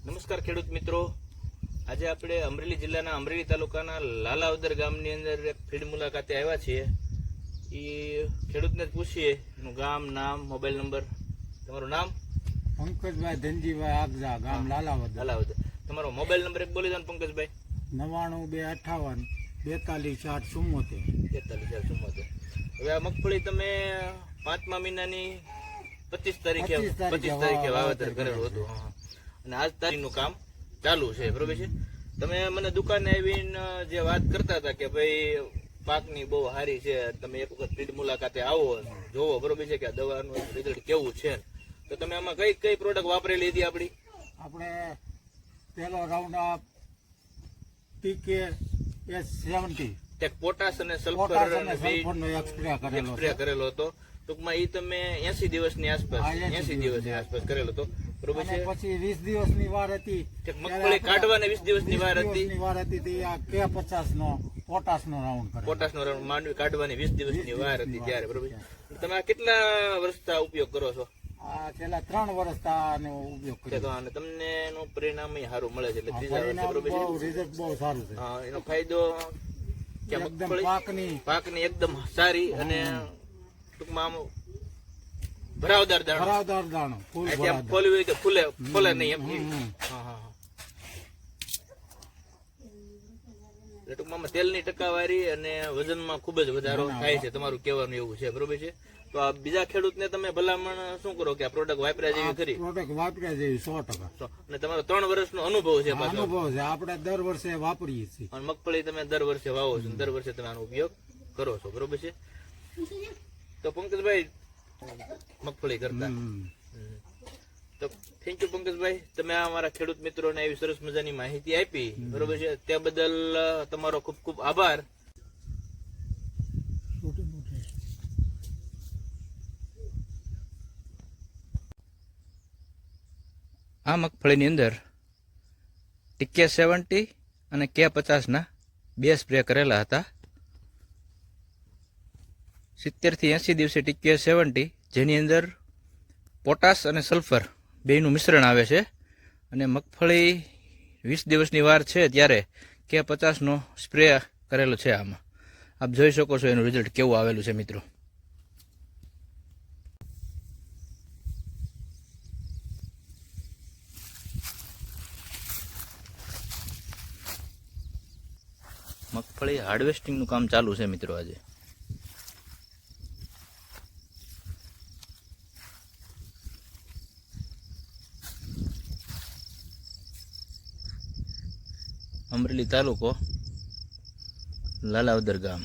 નમસ્કાર ખેડૂત મિત્રો, આજે આપણે અમરેલી જિલ્લાના અમરેલી તાલુકાના લાલાવદર ગામની અંદર એક ફીલ્ડ મુલાકાતે આવ્યા છીએ. એ ખેડૂતને જ પૂછીએ એનું ગામ, નામ, મોબાઈલ નંબર. તમારું નામ? પંકજભાઈ ધનજીભાઈ આગજા, ગામ લાલાવદર. તમારો મોબાઈલ નંબર એક બોલી દો ને પંકજભાઈ. 99 258 42 474. હવે આ મગફળી તમે 5મા મહિનાની 25 તારીખે વાવેતર કરેલું હતું અને આજ તારીખનું કામ ચાલુ છે, બરોબર છે? તમે મને દુકાને આવીને જે વાત કરતા હતા કે ભાઈ પાકની બહુ સારી છે, તમે એક વખત ફીલ્ડ મુલાકાતે આવો, જોવો, બરોબર છે, કે આ દવાનું રિઝલ્ટ કેવું છે. તો તમે આમાં કઈ કઈ પ્રોડક્ટ વાપરેલી હતી આપણી? આપણે પહેલો રાઉન્ડ અપ પીકે S70 એક પોટાશ અને સલ્ફર નો સ્પ્રે કરેલો હતો. ટૂંકમાં એ તમે 80 દિવસની આસપાસ કરેલો હતો, બરોબર છે? પછી 20 દિવસની વાર હતી, મગફળી કાઢવાને 20 દિવસની વાર હતી. આ K50 નો પોટાશ નો રાઉન્ડ માંડવી કાઢવાની 20 દિવસની વાર હતી ત્યારે, બરોબર છે? તમે આ કેટલા વર્ષથી ઉપયોગ કરો છો? છેલ્લા 3 વર્ષ આનો ઉપયોગ કર્યો અને તમને એનું પરિણામ સારું મળે છે, એટલે ત્રીજા વર્ષે, બરોબર છે? રિઝલ્ટ બહુ સારું છે. હા, એનો ફાયદો કે મગફળી પાકની એકદમ સારી અને ટૂંકમાં આમ ભરાવદાર દાણો ફોલવી હોય તો ફૂલે નહીં એમ. ટૂંકમાં તેલની ટકાવારી અને વજનમાં ખૂબ જ વધારો થાય છે, તમારું કહેવાનું એવું છે, બરોબર છે? તો આ બીજા ખેડૂતને તમે ભલામણ શું કરો કે આ પ્રોડક્ટ વાપર્યા જેવી ખરી? પ્રોડક્ટ વાપર્યા જેવી 100%. અને તમારો 3 વર્ષનો અનુભવ છે? આપણે દર વર્ષે વાપરીએ છીએ. અને મગફળી તમે દર વર્ષે વાવો છો, દર વર્ષે તમે આનો ઉપયોગ કરો છો, બરોબર છે? તો પંકજભાઈ મગફળી કરતા, તો થેન્ક યુ પંકજભાઈ, તમે અમારા ખેડૂત મિત્રોને એવી સરસ મજાની માહિતી આપી, બરોબર છે? તે બદલ તમારો ખૂબ ખૂબ આભાર. આ મગફળીની અંદર TK70 અને K50 ના 2 સ્પ્રે કરેલા હતા. 70 થી 80 દિવસે TK70, જેની અંદર પોટાશ અને સલ્ફર બેયનું મિશ્રણ આવે છે, અને મગફળી 20 દિવસની વાર છે ત્યારે K50 નો સ્પ્રે કરેલો છે. આમાં આપ જોઈ શકો છો એનું રિઝલ્ટ કેવું આવેલું છે મિત્રો. મગફળી હાર્વેસ્ટિંગનું કામ ચાલુ છે મિત્રો આજે. અમરેલી તાલુકો, લાલાવદર ગામ.